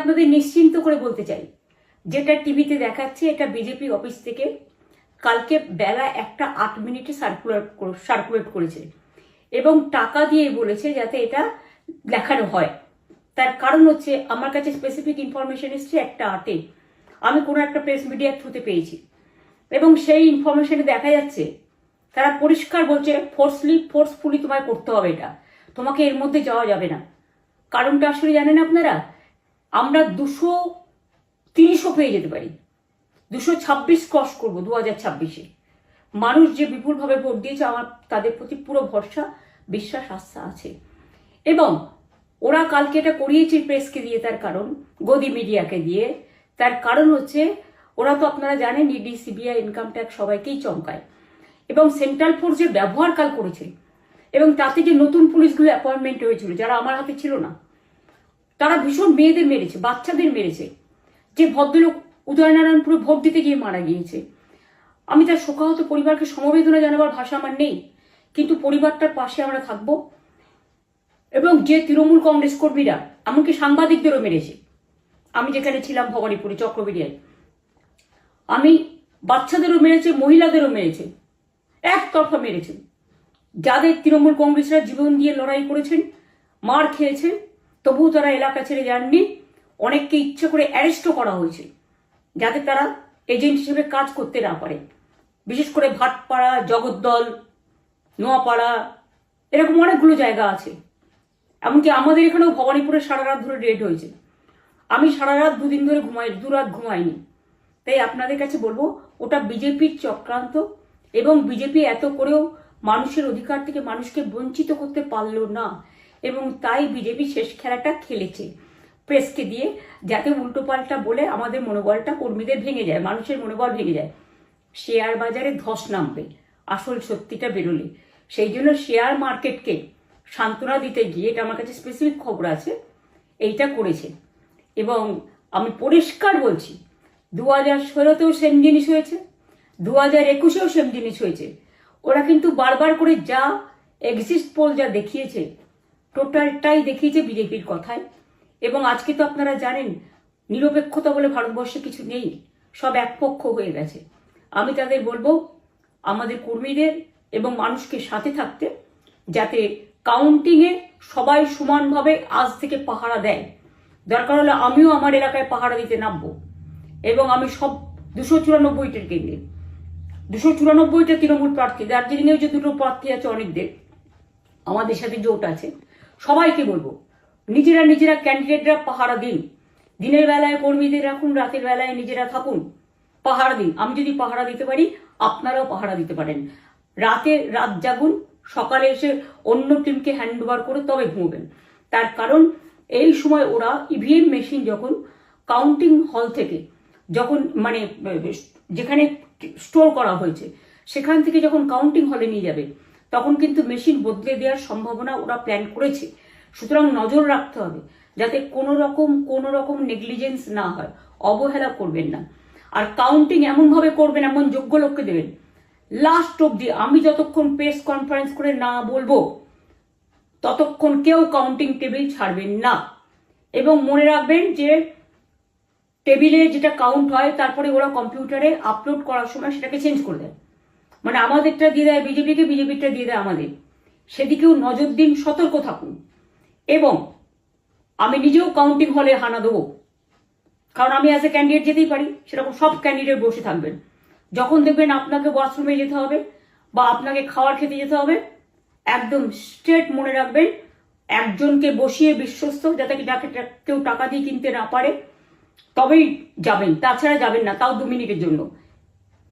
আপনাদের নিশ্চিন্ত করে বলতে চাই, যেটা টিভিতে দেখাচ্ছে এটা বিজেপি অফিস থেকে কালকে বেলা 1:08 সার্কুলেট করেছে এবং টাকা দিয়ে বলেছে যাতে এটা দেখানো হয়। তার কারণ হচ্ছে আমার কাছে স্পেসিফিক ইনফরমেশন এসছে 1:08 আমি কোনো একটা প্রেস মিডিয়ার থ্রুতে পেয়েছি এবং সেই ইনফরমেশনে দেখা যাচ্ছে তারা পরিষ্কার বলছে ফোর্সফুলি তোমায় করতে হবে, এটা তোমাকে এর মধ্যে যাওয়া যাবে না। কারণটা আসলে জানেন আপনারা, আমরা 230ও পেয়ে যেতে পারি, 226 ক্রস করবো 2026-এ। মানুষ যে বিপুলভাবে ভোট দিয়েছে আমার তাদের প্রতি পুরো ভরসা বিশ্বাস আস্থা আছে। এবং ওরা কালকে এটা করিয়েছে প্রেসকে দিয়ে, তার কারণ গদি মিডিয়াকে দিয়ে, তার কারণ হচ্ছে ওরা তো আপনারা জানেন ইডি সিবিআই ইনকাম ট্যাক্স সবাইকেই চমকায় এবং সেন্ট্রাল ফোর্স যে ব্যবহার কাল করেছে এবং তাতে যে নতুন পুলিশগুলো অ্যাপয়েন্টমেন্ট হয়েছিল যারা আমার হাতে ছিল না, তারা ভীষণ মেয়েদের মেরেছে, বাচ্চাদের মেরেছে। যে ভদ্রলোক উদয়নারায়ণপুরে ভোট দিতে গিয়ে মারা গিয়েছে, আমি তার শোকাহত পরিবারকে সমবেদনা জানাবার ভাষা আমার নেই, কিন্তু পরিবারটার পাশে আমরা থাকবো। এবং যে তৃণমূল কংগ্রেস কর্মীরা এমনকি সাংবাদিকদেরও মেরেছে, আমি যেখানে ছিলাম ভবানীপুরে চক্রবেড়িয়ায়, আমি বাচ্চাদেরও মেরেছে, মহিলাদেরও মেরেছে, একতরফা মেরেছে। যাদের তৃণমূল কংগ্রেসরা জীবন দিয়ে লড়াই করেছেন, মার খেয়েছেন, তবুও তারা এলাকা ছেড়ে যাননি। অনেককে ইচ্ছে করে অ্যারেস্টও করা হয়েছে যাতে তারা এজেন্ট হিসেবে কাজ করতে না পারে। বিশেষ করে ভাটপাড়া, জগদ্দল, নোয়াপাড়া, এরকম অনেকগুলো জায়গা আছে। এমনকি আমাদের এখানেও ভবানীপুরে সারা রাত ধরে রেড হয়েছে। আমি সারা রাত 2 দিন ধরে দুরাত ঘুমাইনি। তাই আপনাদের কাছে বলবো ওটা বিজেপির চক্রান্ত এবং বিজেপি এত করেও মানুষের অধিকার থেকে মানুষকে বঞ্চিত করতে পারলো না এবং তাই বিজেপি শেষ খেলাটা খেলেছে প্রেসকে দিয়ে, যাতে উল্টোপাল্টা বলে আমাদের মনোবলটা কর্মীদের ভেঙে যায়, মানুষের মনোবল ভেঙে যায়। শেয়ার বাজারে ধস নামবে আসল সত্যিটা বেরোলে। সেই জন্য শেয়ার মার্কেটকে সান্ত্বনা দিতে গিয়ে, এটা আমার কাছে স্পেসিফিক খবর আছে, এইটা করেছে। এবং আমি পরিষ্কার বলছি 2016তেও সেম জিনিস হয়েছে, 2021এও সেম জিনিস হয়েছে। ওরা কিন্তু বারবার করে যা এক্সিস্ট পোল যা দেখিয়েছে টোটালটাই দেখিয়েছে বিজেপির কথায়। এবং আজকে তো আপনারা জানেন নিরপেক্ষতা বলে ভারতবর্ষে কিছু নেই, সব একপক্ষ হয়ে গেছে। আমি তাদের বলবো আমাদের কর্মীদের এবং মানুষকে সাথে থাকতে, যাতে কাউন্টিংয়ে সবাই সমানভাবে আজ থেকে পাহারা দেয়। দরকার হলে আমিও আমার এলাকায় পাহারা দিতে নামবো এবং আমি সব 294টা কেন্দ্রে 294টা তৃণমূল প্রার্থী, দার্জিলিংয়েও যে 2টো প্রার্থী আছে অনেকদের, আমাদের সাথে জোট আছে, সবাইকে বলবো নিজেরা ক্যান্ডিডেটরা পাহারা দিন। দিনের বেলায় কর্মীদের রাখুন, রাতের বেলায় নিজেরা থাকুন, পাহারা দিন। আমি যদি পাহারা দিতে পারি আপনারাও পাহারা দিতে পারেন। রাত জাগুন, সকালে এসে অন্য টিমকে হ্যান্ড ওভার করে তবে ঘুমবেন। তার কারণ এই সময় ওরা ইভিএম মেশিন যখন কাউন্টিং হল থেকে, যখন মানে যেখানে স্টোর করা হয়েছে সেখান থেকে যখন কাউন্টিং হলে নিয়ে যাবে, তখন কিন্তু মেশিন বদলে দেওয়ার সম্ভাবনা ওরা প্ল্যান করেছে। সুতরাং নজর রাখতে হবে যাতে কোনো রকম নেগলিজেন্স না হয়, অবহেলা করবেন না। আর কাউন্টিং এমনভাবে করবেন, এমন যোগ্য লোককে দেবেন লাস্ট অব্দি। আমি যতক্ষণ প্রেস কনফারেন্স করে না বলবো ততক্ষণ কেউ কাউন্টিং টেবিল ছাড়বেন না। এবং মনে রাখবেন যে টেবিলে যেটা কাউন্ট হয় তারপরে ওরা কম্পিউটারে আপলোড করার সময় সেটাকে চেঞ্জ করে দেয়, মানে আমাদেরটা দিয়ে দেয় বিজেপিকে, বিজেপিটা দিয়ে দেয় আমাদের। সেদিকেও নজর দিন, সতর্ক থাকুন। এবং আমি নিজেও কাউন্টিং হলে হানা দেবো, কারণ আমি অ্যাজ এ ক্যান্ডিডেট যেতেই পারি, সেরকম সব ক্যান্ডিডেট বসে থাকবেন। যখন দেখবেন আপনাকে ওয়াশরুমে যেতে হবে বা আপনাকে খাবার খেতে যেতে হবে, একদম স্ট্রেট মনে রাখবেন একজনকে বসিয়ে বিশ্বস্ত, যাতে কেউ টাকা দিয়ে কিনতে না পারে, তবেই যাবেন, তাছাড়া যাবেন না, তাও 2 মিনিটের জন্য।